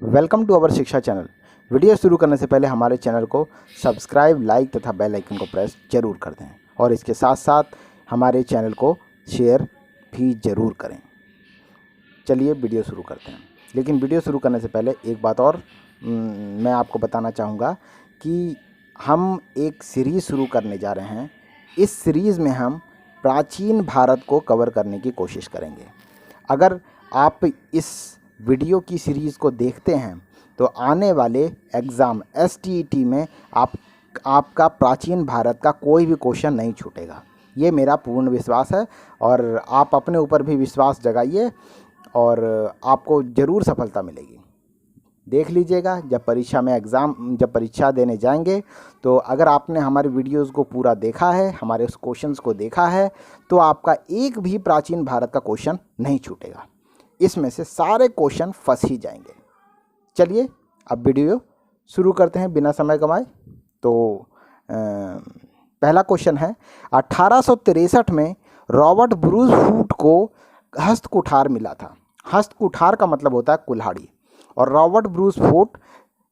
Welcome to our शिक्षा channel. Video शुरू करने से पहले हमारे चैनल को सब्सक्राइब, लाइक तथा बेल आइकन को प्रेस जरूर कर दें और इसके साथ साथ हमारे चैनल को शेयर भी ज़रूर करें। चलिए वीडियो शुरू करते हैं। लेकिन वीडियो शुरू करने से पहले एक बात और मैं आपको बताना चाहूँगा कि हम एक सीरीज़ शुरू करने जा रहे हैं। इस सीरीज़ में हम प्राचीन भारत को कवर करने की कोशिश करेंगे। अगर आप इस वीडियो की सीरीज़ को देखते हैं तो आने वाले एग्ज़ाम STET में आपका प्राचीन भारत का कोई भी क्वेश्चन नहीं छूटेगा। ये मेरा पूर्ण विश्वास है और आप अपने ऊपर भी विश्वास जगाइए और आपको ज़रूर सफलता मिलेगी। देख लीजिएगा जब परीक्षा देने जाएंगे तो अगर आपने हमारे वीडियोस को पूरा देखा है, हमारे उस क्वेश्चंस को देखा है, तो आपका एक भी प्राचीन भारत का क्वेश्चन नहीं छूटेगा। इसमें से सारे क्वेश्चन फंस ही जाएंगे। चलिए अब वीडियो शुरू करते हैं बिना समय गंवाए। तो पहला क्वेश्चन है, 1863 में रॉबर्ट ब्रूस वुड को हस्तकुठार मिला था। हस्तकुठार का मतलब होता है कुल्हाड़ी। और रॉबर्ट ब्रूस वुड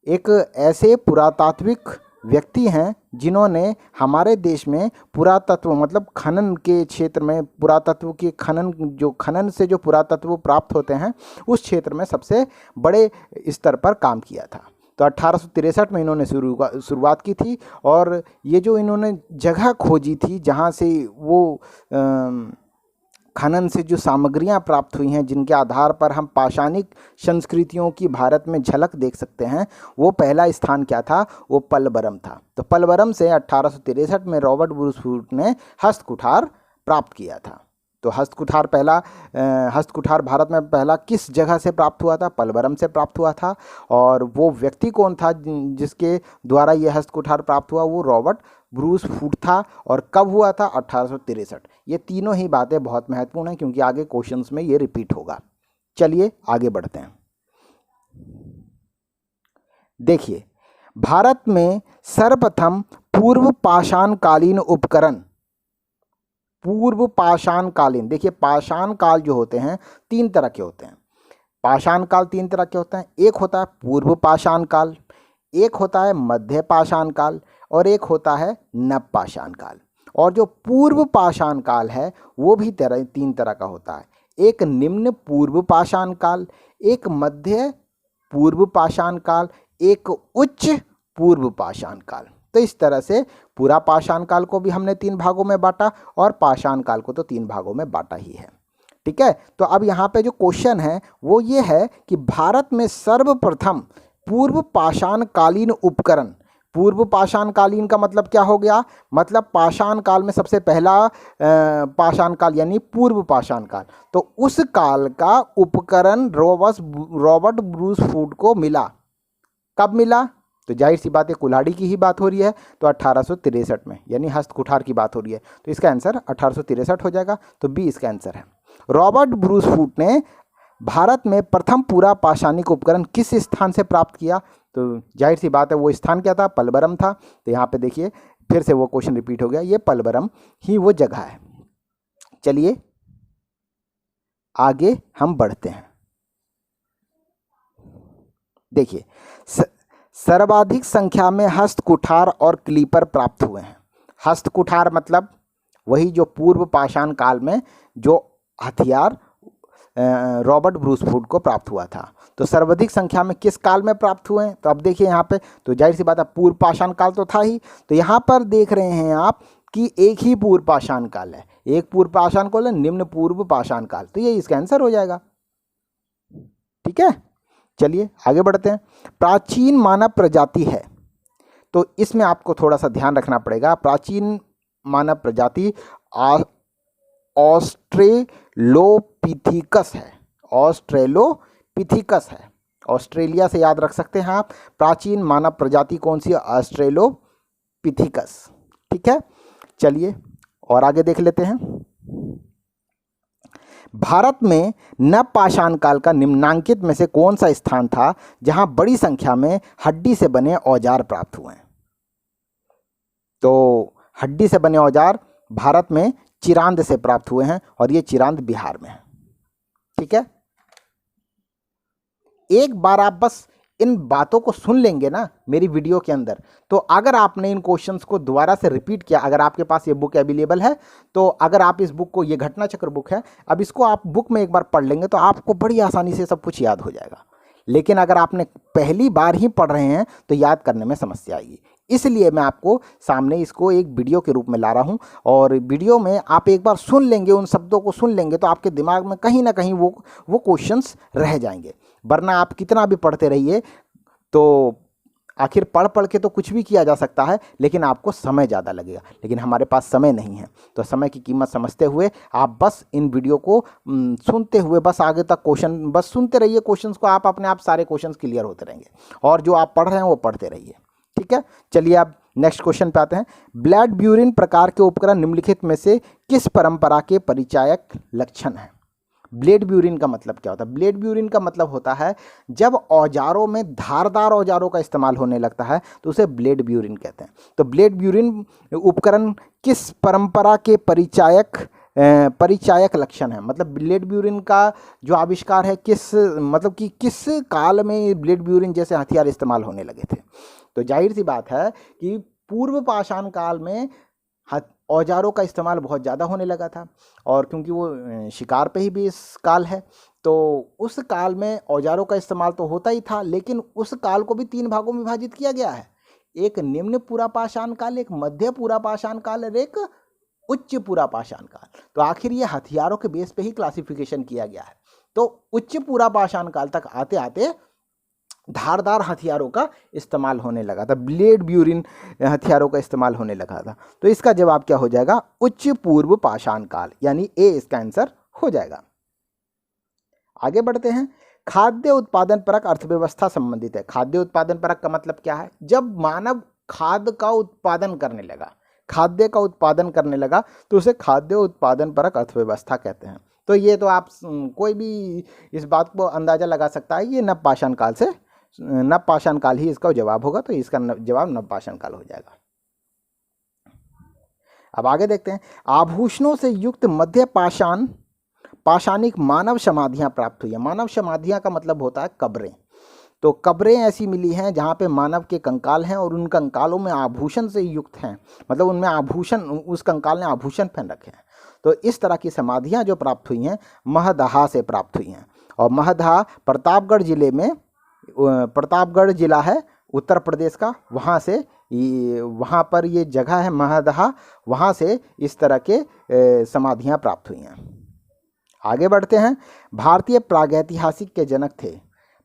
एक ऐसे पुरातात्विक व्यक्ति हैं जिन्होंने हमारे देश में पुरातत्व मतलब खनन के क्षेत्र में पुरातत्व के खनन से जो पुरातत्व प्राप्त होते हैं उस क्षेत्र में सबसे बड़े स्तर पर काम किया था। तो 1863 में इन्होंने शुरुआत की थी और ये जो इन्होंने जगह खोजी थी जहाँ से वो खनन से जो सामग्रियां प्राप्त हुई हैं जिनके आधार पर हम पाषाणिक संस्कृतियों की भारत में झलक देख सकते हैं, वो पहला स्थान क्या था? वो पलवरम था। तो पलवरम से 1863 में रॉबर्ट ब्रूस वुड ने हस्तकुठार प्राप्त किया था। तो हस्तकुठार भारत में पहला किस जगह से प्राप्त हुआ था? पलवरम से प्राप्त हुआ था। और वो व्यक्ति कौन था जिसके द्वारा ये हस्तकुठार प्राप्त हुआ? वो रॉबर्ट ब्रूस वुड था। और कब हुआ था? 1863। ये तीनों ही बातें बहुत महत्वपूर्ण हैं क्योंकि आगे क्वेश्चंस में ये रिपीट होगा। चलिए आगे बढ़ते हैं। देखिए, भारत में सर्वप्रथम पूर्व पाषाणकालीन उपकरण, पूर्व पाषाणकालीन, देखिए पाषाण काल जो होते हैं तीन तरह के होते हैं। पाषाण काल तीन तरह के होते हैं। एक होता है पूर्व पाषाण काल, एक होता है मध्य पाषाण काल और एक होता है नव पाषाण काल। और जो पूर्व पाषाण काल है वो भी तीन तरह का होता है। एक निम्न पूर्व पाषाण काल, एक मध्य पूर्व पाषाण काल, एक उच्च पूर्व पाषाण काल। तो इस तरह से पूरा पाषाण काल को भी हमने तीन भागों में बांटा और पाषाण काल को तो तीन भागों में बांटा ही है। ठीक है, तो अब यहाँ पे जो क्वेश्चन है वो ये है कि भारत में सर्वप्रथम पूर्व पाषाणकालीन उपकरण, पूर्व पाषाणकालीन का मतलब क्या हो गया? मतलब पाषाण काल में सबसे पहला पाषाण काल यानी पूर्व पाषाण काल। तो उस काल का उपकरण रॉबर्ट ब्रूस वुड को मिला। कब मिला? तो जाहिर सी बात है कुल्हाड़ी की ही बात हो रही है। तो 1863 में, यानी हस्तकुठार की बात हो रही है। तो इसका आंसर 1863 हो जाएगा। तो बी इसका आंसर है। रॉबर्ट ब्रूस वुड ने भारत में प्रथम पूरा पाषाणिक उपकरण किस स्थान से प्राप्त किया? तो जाहिर सी बात है वो स्थान क्या था? पलवरम था। तो यहाँ पे देखिए फिर से वो क्वेश्चन रिपीट हो गया, ये पलवरम ही वो जगह है। चलिए आगे हम बढ़ते हैं। देखिए, सर्वाधिक संख्या में हस्तकुठार और क्लीपर प्राप्त हुए हैं। हस्तकुठार मतलब वही जो पूर्व पाषाण काल में जो हथियार रॉबर्ट ब्रूस वुड को प्राप्त हुआ था। तो सर्वाधिक संख्या में किस काल में प्राप्त हुए हैं? तो अब देखिए यहाँ पे, तो जाहिर सी बात है पूर्व पाषाण काल तो था ही। तो यहाँ पर देख रहे हैं आप कि एक ही पूर्व पाषाण काल है, एक पूर्व पाषाण काल है, निम्न पूर्व पाषाण काल। तो ये इसका आंसर हो जाएगा। ठीक है, चलिए आगे बढ़ते हैं। प्राचीन मानव प्रजाति है, तो इसमें आपको थोड़ा सा ध्यान रखना पड़ेगा। प्राचीन मानव प्रजाति ऑस्ट्रेलोपिथिकस है। ऑस्ट्रेलोपिथिकस है, ऑस्ट्रेलिया से याद रख सकते हैं आप। प्राचीन मानव प्रजाति कौन सी है? ऑस्ट्रेलोपिथिकस। ठीक है, चलिए और आगे देख लेते हैं। भारत में नव पाषाण काल का निम्नांकित में से कौन सा स्थान था जहां बड़ी संख्या में हड्डी से बने औजार प्राप्त हुए हैं? तो हड्डी से बने औजार भारत में चिरांद से प्राप्त हुए हैं और ये चिरांद बिहार में है। ठीक है, एक बार आप बस इन बातों को सुन लेंगे ना मेरी वीडियो के अंदर, तो अगर आपने इन क्वेश्चंस को दोबारा से रिपीट किया, अगर आपके पास ये बुक अवेलेबल है, तो अगर आप इस बुक को, ये घटना चक्र बुक है, अब इसको आप बुक में एक बार पढ़ लेंगे तो आपको बड़ी आसानी से सब कुछ याद हो जाएगा। लेकिन अगर आपने पहली बार ही पढ़ रहे हैं तो याद करने में समस्या आएगी। इसलिए मैं आपको सामने इसको एक वीडियो के रूप में ला रहा हूं, और वीडियो में आप एक बार सुन लेंगे, उन शब्दों को सुन लेंगे तो आपके दिमाग में कहीं ना कहीं वो क्वेश्चंस रह जाएंगे। वरना आप कितना भी पढ़ते रहिए तो आखिर पढ़ के तो कुछ भी किया जा सकता है, लेकिन आपको समय ज़्यादा लगेगा। लेकिन हमारे पास समय नहीं है, तो समय की कीमत समझते हुए आप बस इन वीडियो को सुनते हुए बस आगे तक क्वेश्चन बस सुनते रहिए। क्वेश्चंस को आप अपने आप सारे क्वेश्चंस क्लियर होते रहेंगे, और जो आप पढ़ रहे हैं वो पढ़ते रहिए। ठीक है, चलिए अब नेक्स्ट क्वेश्चन पे आते हैं। ब्लड ब्यूरिन प्रकार के उपकरण निम्नलिखित में से किस परंपरा के परिचायक लक्षण हैं? ब्लेड ब्यूरिन का मतलब क्या होता है? ब्लेड ब्यूरिन का मतलब होता है जब औजारों में धारदार औजारों का इस्तेमाल होने लगता है तो उसे ब्लेड ब्यूरिन कहते हैं। तो ब्लेड ब्यूरिन उपकरण किस परंपरा के परिचायक लक्षण है? मतलब ब्लेड ब्यूरिन का जो आविष्कार है किस काल में ब्लेड ब्यूरिन जैसे हथियार इस्तेमाल होने लगे थे? तो जाहिर सी बात है कि पूर्व पाषाण काल में औजारों का इस्तेमाल बहुत ज़्यादा होने लगा था, और क्योंकि वो शिकार पे ही भी इस काल है, तो उस काल में औजारों का इस्तेमाल तो होता ही था, लेकिन उस काल को भी 3 भागों में विभाजित किया गया है। एक निम्न पुरापाषाण काल, एक मध्य पुरापाषाण काल और एक उच्च पुरापाषाण काल। तो आखिर ये हथियारों के बेस पे ही क्लासिफिकेशन किया गया है। तो उच्च पुरापाषाण काल तक आते आते धारदार हथियारों का इस्तेमाल होने लगा था, ब्लेड ब्यूरिन हथियारों का इस्तेमाल होने लगा था। तो इसका जवाब क्या हो जाएगा? उच्च पूर्व पाषाण काल, यानी ए इसका आंसर हो जाएगा। आगे बढ़ते हैं। खाद्य उत्पादन परक अर्थव्यवस्था संबंधित है। खाद्य उत्पादन परक का मतलब क्या है? जब मानव खाद्य का उत्पादन करने लगा तो उसे खाद्य उत्पादन परक अर्थव्यवस्था कहते हैं। तो ये तो आप कोई भी इस बात को अंदाजा लगा सकता है, ये नवपाषाण काल ही इसका जवाब होगा, तो इसका जवाब नवपाषाण काल हो जाएगा। अब आगे देखते हैं। आभूषणों से युक्त मध्य पाषाणिक मानव समाधियां प्राप्त हुई है। मानव समाधियां का मतलब होता है कब्रें। तो कब्रें ऐसी मिली हैं जहाँ पे मानव के कंकाल हैं और उन कंकालों में आभूषण से युक्त हैं, मतलब उनमें आभूषण, उस कंकाल ने आभूषण पहन रखे हैं। तो इस तरह की समाधियाँ जो प्राप्त हुई हैं महदहा से प्राप्त हुई हैं, और महदहा प्रतापगढ़ जिला है उत्तर प्रदेश का, वहाँ पर ये जगह है महदहा, वहाँ से इस तरह के समाधियाँ प्राप्त हुई हैं। आगे बढ़ते हैं। भारतीय प्रागैतिहासिक के जनक थे।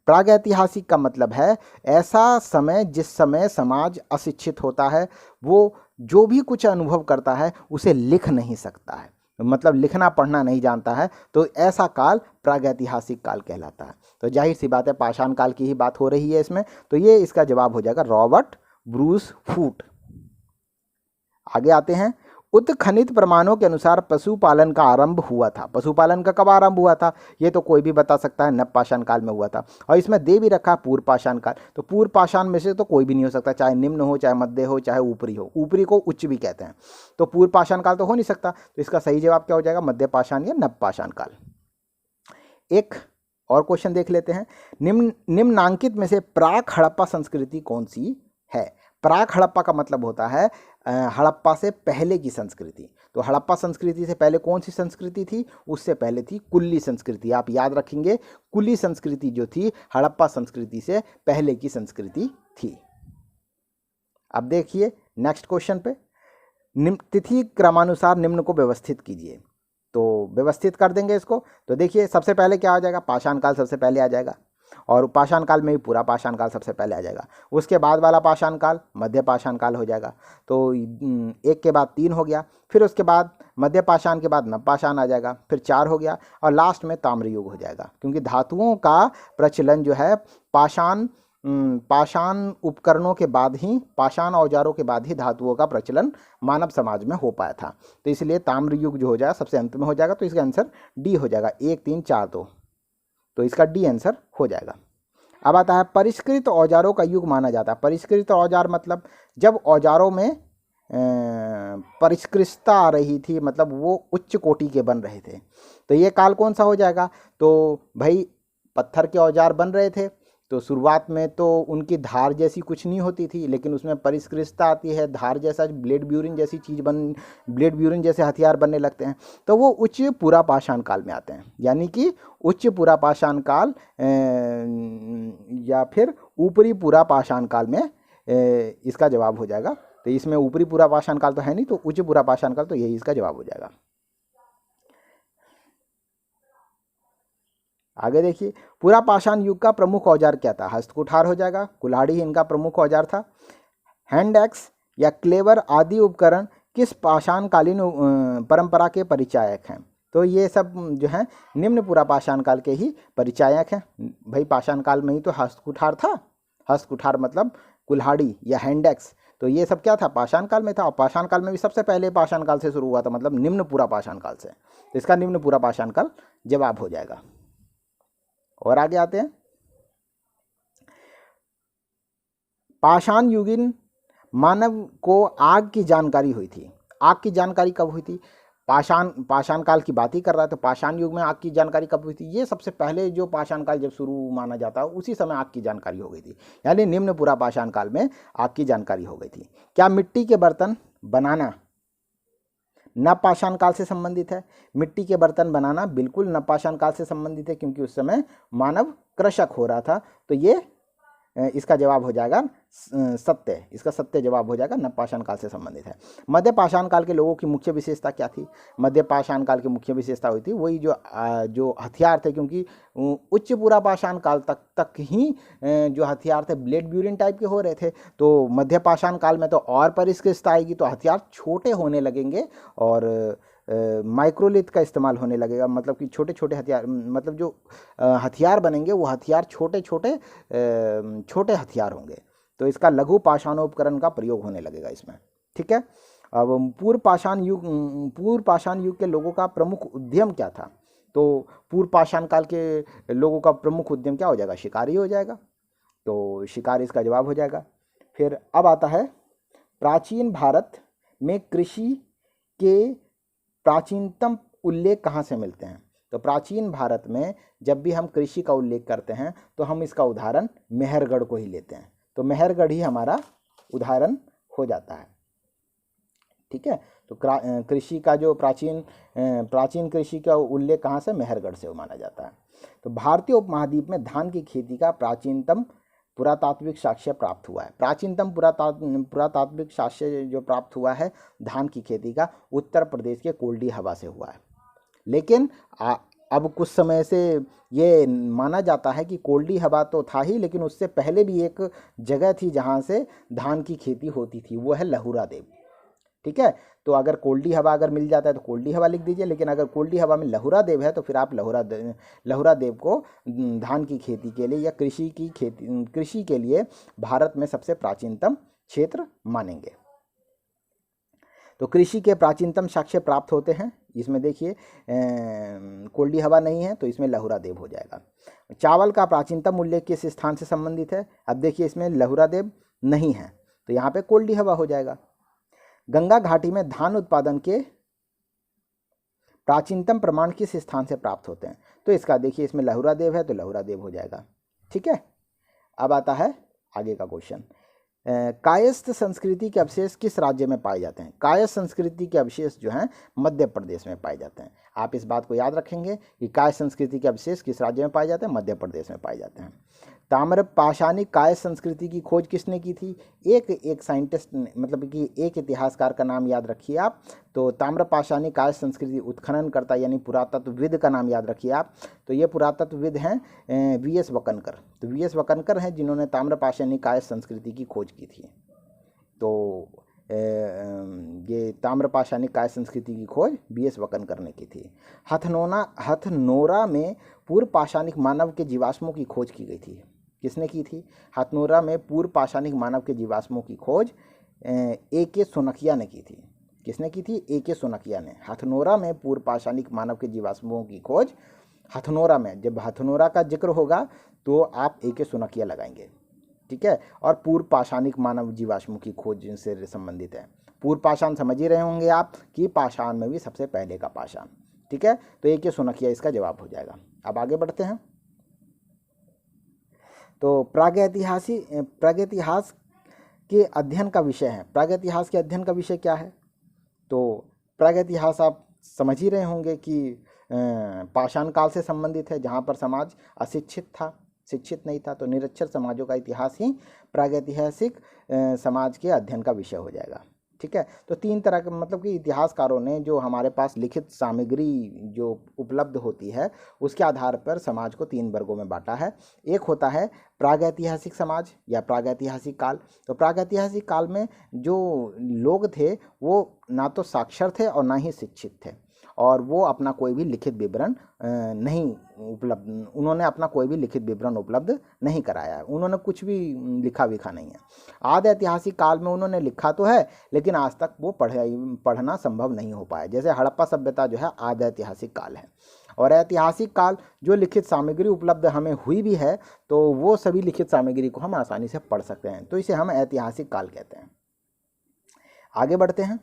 प्रागैतिहासिक का मतलब है ऐसा समय जिस समय समाज अशिक्षित होता है, वो जो भी कुछ अनुभव करता है उसे लिख नहीं सकता है, मतलब लिखना पढ़ना नहीं जानता है, तो ऐसा काल प्रागैतिहासिक काल कहलाता है। तो जाहिर सी बात है पाषाण काल की ही बात हो रही है इसमें, तो ये इसका जवाब हो जाएगा रॉबर्ट ब्रूस फूट। आगे आते हैं। उत्खनित प्रमाणों के अनुसार पशुपालन का आरंभ हुआ था। पशुपालन का कब आरंभ हुआ था? ये तो कोई भी बता सकता है, नवपाषाण काल में हुआ था। और इसमें दे भी रखा पूर्व पाषाण काल, तो पूर्व पाषाण में से तो कोई भी नहीं हो सकता, चाहे निम्न हो, चाहे मध्य हो, चाहे ऊपरी हो। ऊपरी को उच्च भी कहते हैं, तो पूर्व पाषाण काल तो हो नहीं सकता। तो इसका सही जवाब क्या हो जाएगा? मध्य पाषाण या नवपाषाण काल। एक और क्वेश्चन देख लेते हैं। निम्नांकित में से प्राक हड़प्पा संस्कृति कौन सी है? प्राक हड़प्पा का मतलब होता है हड़प्पा से पहले की संस्कृति। तो हड़प्पा संस्कृति से पहले कौन सी संस्कृति थी? उससे पहले थी कुल्ली संस्कृति। आप याद रखेंगे, कुल्ली संस्कृति जो थी हड़प्पा संस्कृति से पहले की संस्कृति थी। अब देखिए नेक्स्ट क्वेश्चन पे। तिथि क्रमानुसार निम्न को व्यवस्थित कीजिए। तो व्यवस्थित कर देंगे इसको। तो देखिए सबसे पहले क्या आ जाएगा? पाषाण काल सबसे पहले आ जाएगा, और पाषाण काल में भी पूरा पाषाण काल सबसे पहले आ जाएगा। उसके बाद वाला पाषाण काल मध्य पाषाण काल हो जाएगा। तो एक के बाद 3 हो गया, फिर उसके बाद मध्य पाषाण के बाद नवपाषाण आ जाएगा, फिर 4 हो गया, और लास्ट में ताम्र युग हो जाएगा। क्योंकि धातुओं का प्रचलन जो है पाषाण उपकरणों के बाद ही, पाषाण औजारों के बाद ही धातुओं का प्रचलन मानव समाज में हो पाया था। तो इसलिए ताम्र युग जो हो जाएगा सबसे अंत में हो जाएगा। तो इसका आंसर डी हो जाएगा, 1 3 4 2। तो इसका डी आंसर हो जाएगा। अब आता है परिष्कृत औजारों का युग माना जाता है। परिष्कृत औजार मतलब जब औजारों में परिष्कृतता आ रही थी, मतलब वो उच्च कोटि के बन रहे थे। तो ये काल कौन सा हो जाएगा? तो भाई पत्थर के औजार बन रहे थे, तो शुरुआत में तो उनकी धार जैसी कुछ नहीं होती थी, लेकिन उसमें परिष्कृतता आती है, धार जैसा ब्लेड ब्यूरिन जैसी चीज़ ब्लेड ब्यूरिन जैसे हथियार बनने लगते हैं। तो वो उच्च पुरापाषाण काल में आते हैं, यानी कि उच्च पुरापाषाण काल या फिर ऊपरी पुरापाषाण काल में इसका जवाब हो जाएगा। तो इसमें ऊपरी पुरापाषाण काल तो है नहीं, तो उच्च पुरापाषाण काल, तो यही इसका जवाब हो जाएगा। आगे देखिए, पुरापाषाण युग का प्रमुख औजार क्या था? हस्तकुठार हो जाएगा, कुल्हाड़ी इनका प्रमुख औजार था। हैंड एक्स या क्लेवर आदि उपकरण किस पाषाणकालीन परंपरा के परिचायक हैं? तो ये सब जो है निम्न पुरापाषाण काल के ही परिचायक हैं। भाई पाषाण काल में ही तो हस्तकुठार था, हस्तकुठार मतलब कुल्हाड़ी या हैंड एक्स, तो ये सब क्या था? पाषाण काल में था। और पाषाण काल में भी सबसे पहले पाषाण काल से शुरू हुआ था, मतलब निम्न पुरापाषाण काल से। तो इसका निम्न पुरापाषाण काल जवाब हो जाएगा। और आगे आते हैं, पाषाण युगीन मानव को आग की जानकारी हुई थी। आग की जानकारी कब हुई थी? पाषाण काल की बात ही कर रहा है, तो पाषाण युग में आग की जानकारी कब हुई थी? ये सबसे पहले जो पाषाण काल जब शुरू माना जाता है उसी समय आग की जानकारी हो गई थी, यानी निम्न पुरापाषाण काल में आग की जानकारी हो गई थी। क्या मिट्टी के बर्तन बनाना नवपाषाण काल से संबंधित है? मिट्टी के बर्तन बनाना बिल्कुल नवपाषाण काल से संबंधित है, क्योंकि उस समय मानव कृषक हो रहा था। तो ये इसका जवाब हो जाएगा सत्य, इसका सत्य जवाब हो जाएगा, नवपाषाण काल से संबंधित है। मध्य पाषाण काल के लोगों की मुख्य विशेषता क्या थी? मध्य पाषाण काल की मुख्य विशेषता हुई थी वही जो हथियार थे, क्योंकि उच्च पुरापाषाण काल तक ही जो हथियार थे ब्लेड ब्यूरिन टाइप के हो रहे थे। तो मध्य पाषाण काल में तो और परिष्कृतता आएगी, तो हथियार छोटे होने लगेंगे और माइक्रोलिथ का इस्तेमाल होने लगेगा, मतलब कि छोटे छोटे हथियार, मतलब जो हथियार बनेंगे वो हथियार छोटे छोटे हथियार होंगे। तो इसका लघु पाषाणोपकरण का प्रयोग होने लगेगा इसमें। ठीक है, अब पूर्व पाषाण युग के लोगों का प्रमुख उद्यम क्या था? तो पूर्व पाषाण काल के लोगों का प्रमुख उद्यम क्या हो जाएगा? शिकारी हो जाएगा। तो शिकार इसका जवाब हो जाएगा। फिर अब आता है, प्राचीन भारत में कृषि के प्राचीनतम उल्लेख कहाँ से मिलते हैं? तो प्राचीन भारत में जब भी हम कृषि का उल्लेख करते हैं तो हम इसका उदाहरण मेहरगढ़ को ही लेते हैं। तो मेहरगढ़ ही हमारा उदाहरण हो जाता है। ठीक है, तो कृषि का जो प्राचीन कृषि का उल्लेख कहाँ से? मेहरगढ़ से माना जाता है। तो भारतीय उपमहाद्वीप में धान की खेती का प्राचीनतम पुरातात्विक साक्ष्य प्राप्त हुआ है। प्राचीनतम पुरातात्विक साक्ष्य जो प्राप्त हुआ है धान की खेती का, उत्तर प्रदेश के कोल्डी हवा से हुआ है। लेकिन अब कुछ समय से ये माना जाता है कि कोल्डी हवा तो था ही, लेकिन उससे पहले भी एक जगह थी जहाँ से धान की खेती होती थी, वो है लहुरा देव। ठीक है, तो अगर कोल्डी हवा अगर मिल जाता है तो कोल्डी हवा लिख दीजिए, लेकिन अगर कोल्डी हवा में लहुरा देव है तो फिर आप लहुरा देव को धान की खेती के लिए या कृषि के लिए भारत में सबसे प्राचीनतम क्षेत्र मानेंगे। तो कृषि के प्राचीनतम साक्ष्य प्राप्त होते हैं, इसमें देखिए कोल्डी हवा नहीं है तो इसमें लहुरा देव हो जाएगा। चावल का प्राचीनतम मूल्य किस स्थान से संबंधित है? अब देखिए इसमें लहुरा देव नहीं है तो यहाँ पे कोल्डी हवा हो जाएगा। गंगा घाटी में धान उत्पादन के प्राचीनतम प्रमाण किस स्थान से प्राप्त होते हैं? तो इसका देखिए इसमें लहुरा देव है तो लहुरा देव हो जाएगा। ठीक है, अब आता है आगे का क्वेश्चन, कायस्थ संस्कृति के अवशेष किस राज्य में पाए जाते हैं? कायस्थ संस्कृति के अवशेष जो हैं मध्य प्रदेश में पाए जाते हैं। आप इस बात को याद रखेंगे कि कायस्थ संस्कृति के अवशेष किस राज्य में पाए जाते हैं? मध्य प्रदेश में पाए जाते हैं। ताम्र पाषाणिक कायस्थ संस्कृति की खोज किसने की थी? एक साइंटिस्ट ने, मतलब कि एक इतिहासकार का नाम याद रखिए आप। तो ताम्र पाषाणिक कायस्थ संस्कृति उत्खननकर्ता यानी पुरातत्वविद का नाम याद रखिए आप। तो ये पुरातत्वविद हैं वी.एस. वकनकर। तो वी.एस. वकनकर हैं जिन्होंने ताम्र पाषाणिक कायस्थ संस्कृति की खोज की थी। तो ये ताम्र पाषाणिक कायस्थ संस्कृति की खोज वी.एस. वकनकर ने की थी। हथनोरा में पूर्व पाषाणिक मानव के जीवाश्मों की खोज की गई थी। किसने की थी? हथनोरा में पूर्व पाषाणिक मानव के जीवाश्मों की खोज ए.के. सोनकिया ने की थी। किसने की थी? ए.के. सोनकिया ने। हथनोरा में पूर्व पाषाणिक मानव के जीवाश्मों की खोज हथनोरा में, जब हथनोरा का जिक्र होगा तो आप ए.के. सोनकिया लगाएंगे। ठीक है, और पूर्व पाषाणिक मानव जीवाश्मों की खोज से संबंधित है। पूर्व पाषाण समझ ही रहे होंगे आप कि पाषाण में भी सबसे पहले का पाषाण। ठीक है, तो ए.के. सोनकिया इसका जवाब हो जाएगा। अब आगे बढ़ते हैं। तो प्रागैतिहास के अध्ययन का विषय है। प्रागैतिहास के अध्ययन का विषय क्या है? तो प्रागैतिहास आप समझ ही रहे होंगे कि पाषाण काल से संबंधित है, जहाँ पर समाज अशिक्षित था, शिक्षित नहीं था। तो निरक्षर समाजों का इतिहास ही प्रागैतिहासिक समाज के अध्ययन का विषय हो जाएगा। ठीक है। तो तीन तरह के मतलब कि इतिहासकारों ने जो हमारे पास लिखित सामग्री जो उपलब्ध होती है उसके आधार पर समाज को तीन वर्गों में बांटा है। एक होता है प्रागैतिहासिक समाज या प्रागैतिहासिक काल। तो प्रागैतिहासिक काल में जो लोग थे वो ना तो साक्षर थे और ना ही शिक्षित थे, और वो अपना कोई भी लिखित विवरण उन्होंने अपना कोई भी लिखित विवरण उपलब्ध नहीं कराया है। उन्होंने कुछ भी लिखा विखा नहीं है। आदि ऐतिहासिक काल में उन्होंने लिखा तो है, लेकिन आज तक वो पढ़ना संभव नहीं हो पाया। जैसे हड़प्पा सभ्यता जो है आदि ऐतिहासिक काल है। और ऐतिहासिक काल जो लिखित सामग्री उपलब्ध हमें हुई भी है, तो वो सभी लिखित सामग्री को हम आसानी से पढ़ सकते हैं, तो इसे हम ऐतिहासिक काल कहते हैं। आगे बढ़ते हैं।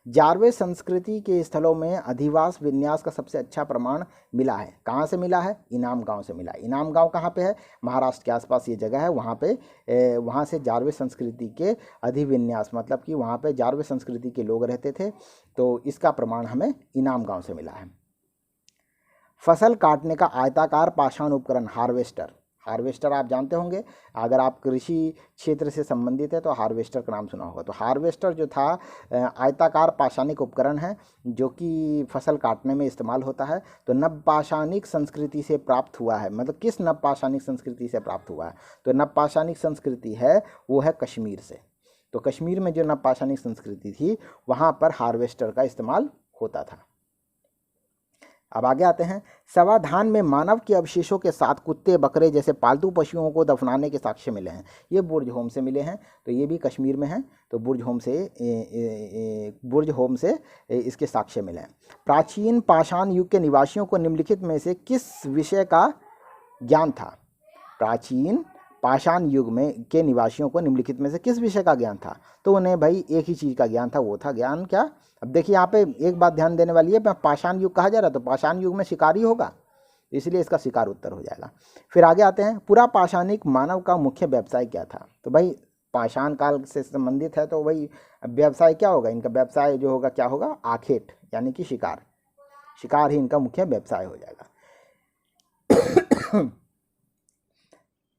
जारवे संस्कृति के स्थलों में अधिवास विन्यास का सबसे अच्छा प्रमाण मिला है। कहाँ से मिला है? इनाम गांव से मिला है। इनाम गांव कहाँ पे है? महाराष्ट्र के आसपास ये जगह है। वहाँ से जारवे संस्कृति के अधिविन्यास मतलब कि वहाँ पे जारवे संस्कृति के लोग रहते थे, तो इसका प्रमाण हमें इनाम गांव से मिला है। फसल काटने का आयताकार पाषाण उपकरण हार्वेस्टर। हार्वेस्टर आप जानते होंगे, अगर आप कृषि क्षेत्र से संबंधित है तो हार्वेस्टर का नाम सुना होगा। तो हार्वेस्टर जो था आयताकार पाषाणिक उपकरण है जो कि फसल काटने में इस्तेमाल होता है। तो नवपाषाणिक संस्कृति से प्राप्त हुआ है। मतलब किस नवपाषाणिक संस्कृति से प्राप्त हुआ है? तो नवपाषाणिक संस्कृति है वो है कश्मीर से। तो कश्मीर में जो नवपाषाणिक संस्कृति थी वहाँ पर हार्वेस्टर का इस्तेमाल होता था। अब आगे आते हैं। समाधान में मानव के अवशेषों के साथ कुत्ते बकरे जैसे पालतू पशुओं को दफनाने के साक्ष्य मिले हैं। ये बुर्ज होम से मिले हैं, तो ये भी कश्मीर में है। तो बुर्ज होम से इसके साक्ष्य मिले हैं। प्राचीन पाषाण युग के निवासियों को निम्नलिखित में से किस विषय का ज्ञान था? प्राचीन पाषाण युग में के निवासियों को निम्नलिखित में से किस विषय का ज्ञान था? तो उन्हें भाई एक ही चीज़ का ज्ञान था, वो था ज्ञान क्या? अब देखिए यहाँ पे एक बात ध्यान देने वाली है, पाषाण युग कहा जा रहा है तो पाषाण युग में शिकारी होगा, इसलिए इसका शिकार उत्तर हो जाएगा। फिर आगे आते हैं। पूरा पाषाणिक मानव का मुख्य व्यवसाय क्या था? तो भाई पाषाण काल से संबंधित है, तो भाई व्यवसाय क्या होगा? इनका व्यवसाय जो होगा क्या होगा? आखेट यानी कि शिकार। शिकार ही इनका मुख्य व्यवसाय हो जाएगा।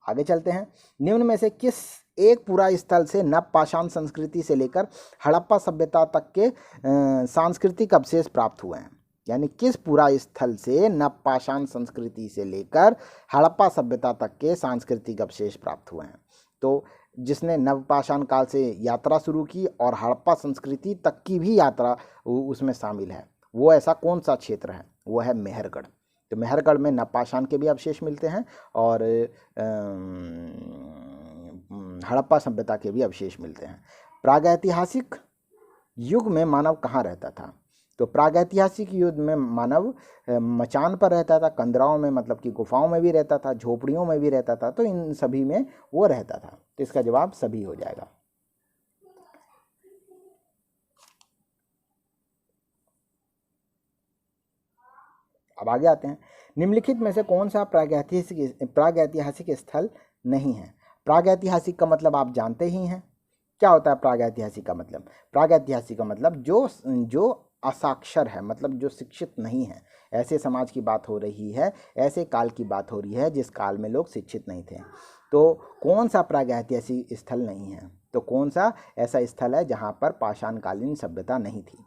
आगे चलते हैं। निम्न में से किस एक पूरा स्थल से नवपाषाण संस्कृति से लेकर हड़प्पा सभ्यता तक के सांस्कृतिक अवशेष प्राप्त हुए हैं? यानी किस पूरा स्थल से नवपाषाण संस्कृति से लेकर हड़प्पा सभ्यता तक के सांस्कृतिक अवशेष प्राप्त हुए हैं? तो जिसने नवपाषाण काल से यात्रा शुरू की और हड़प्पा संस्कृति तक की भी यात्रा उसमें शामिल है, वो ऐसा कौन सा क्षेत्र है? वो है मेहरगढ़। तो मेहरगढ़ में नवपाषाण के भी अवशेष मिलते हैं और हड़प्पा सभ्यता के भी अवशेष मिलते हैं। प्रागैतिहासिक युग में मानव कहाँ रहता था? तो प्रागैतिहासिक युग में मानव मचान पर रहता था, कंदराओं में मतलब कि गुफाओं में भी रहता था, झोपड़ियों में भी रहता था, तो इन सभी में वो रहता था। तो इसका जवाब सभी हो जाएगा। अब आगे आते हैं। निम्नलिखित में से कौन सा प्रागैतिहासिक स्थल नहीं है? प्रागैतिहासिक का मतलब आप जानते ही हैं, क्या होता है प्रागैतिहासिक का मतलब? प्रागैतिहासिक का मतलब जो असाक्षर है, मतलब जो शिक्षित नहीं है, ऐसे समाज की बात हो रही है, ऐसे काल की बात हो रही है जिस काल में लोग शिक्षित नहीं थे। तो कौन सा प्रागैतिहासिक स्थल नहीं है? तो कौन सा ऐसा स्थल है जहाँ पर पाषाणकालीन सभ्यता नहीं थी?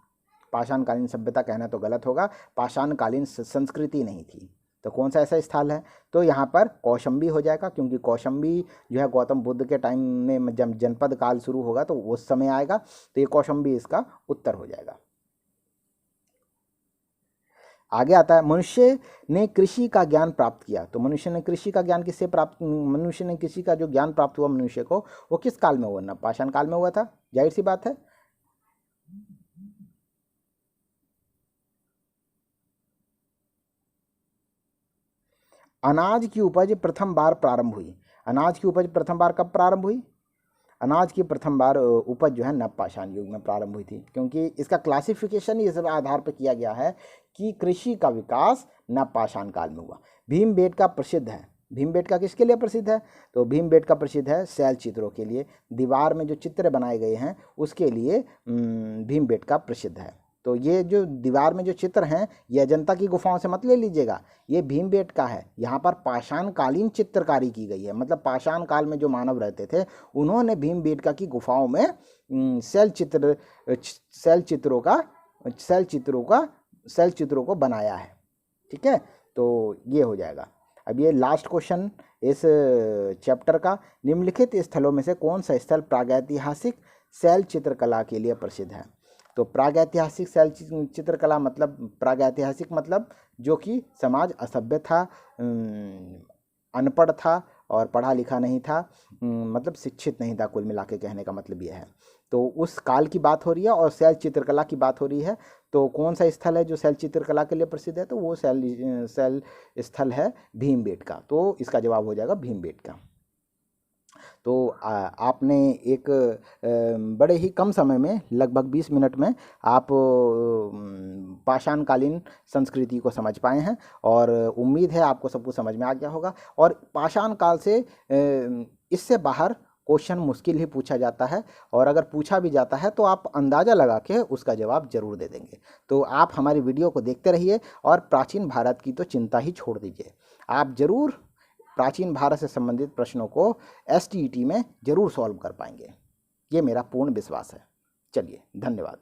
पाषाणकालीन सभ्यता कहना तो गलत होगा, पाषाणकालीन संस्कृति नहीं थी। तो कौन सा ऐसा स्थल है? तो यहाँ पर कौशंबी हो जाएगा, क्योंकि कौशंबी जो है गौतम बुद्ध के टाइम में जब जनपद काल शुरू होगा तो उस समय आएगा, तो ये कौशंबी इसका उत्तर हो जाएगा। आगे आता है। मनुष्य ने कृषि का ज्ञान प्राप्त किया। तो मनुष्य ने कृषि का ज्ञान किससे प्राप्त? मनुष्य ने कृषि का जो ज्ञान प्राप्त हुआ मनुष्य को, वो किस काल में हुआ? नवपाषाण काल में हुआ था, जाहिर सी बात है। अनाज की उपज प्रथम बार प्रारंभ हुई। अनाज की उपज प्रथम बार कब प्रारंभ हुई? अनाज की प्रथम बार उपज जो है नवपाषाण युग में प्रारंभ हुई थी, क्योंकि इसका क्लासिफिकेशन इस आधार पर किया गया है कि कृषि का विकास नवपाषाण काल में हुआ। भीमबेटका प्रसिद्ध है। भीमबेटका किसके लिए प्रसिद्ध है? तो भीमबेटका प्रसिद्ध है शैल चित्रों के लिए, दीवार में जो चित्र बनाए गए हैं उसके लिए भीमबेटका प्रसिद्ध है। तो ये जो दीवार में जो चित्र हैं ये अजंता की गुफाओं से मत ले लीजिएगा, ये भीमबेटका है। यहाँ पर पाषाणकालीन चित्रकारी की गई है, मतलब पाषाण काल में जो मानव रहते थे उन्होंने भीमबेटका की गुफाओं में शैल चित्रों को बनाया है। ठीक है, तो ये हो जाएगा। अब ये लास्ट क्वेश्चन इस चैप्टर का, निम्नलिखित स्थलों में से कौन सा स्थल प्रागैतिहासिक शैल चित्रकला के लिए प्रसिद्ध है? तो प्रागैतिहासिक शैल चित्रकला मतलब, प्रागैतिहासिक मतलब जो कि समाज असभ्य था, अनपढ़ था और पढ़ा लिखा नहीं था, मतलब शिक्षित नहीं था, कुल मिला के कहने का मतलब यह है। तो उस काल की बात हो रही है और शैल चित्रकला की बात हो रही है। तो कौन सा स्थल है जो शैल चित्रकला के लिए प्रसिद्ध है? तो वो शैल स्थल है भीमबेटका। तो इसका जवाब हो जाएगा भीमबेटका। तो आपने एक बड़े ही कम समय में, लगभग 20 मिनट में आप पाषाणकालीन संस्कृति को समझ पाए हैं और उम्मीद है आपको सब कुछ समझ में आ गया होगा। और पाषाण काल से इससे बाहर क्वेश्चन मुश्किल ही पूछा जाता है, और अगर पूछा भी जाता है तो आप अंदाज़ा लगा के उसका जवाब जरूर दे देंगे। तो आप हमारी वीडियो को देखते रहिए और प्राचीन भारत की तो चिंता ही छोड़ दीजिए, आप जरूर प्राचीन भारत से संबंधित प्रश्नों को STET में जरूर सॉल्व कर पाएंगे, ये मेरा पूर्ण विश्वास है। चलिए, धन्यवाद।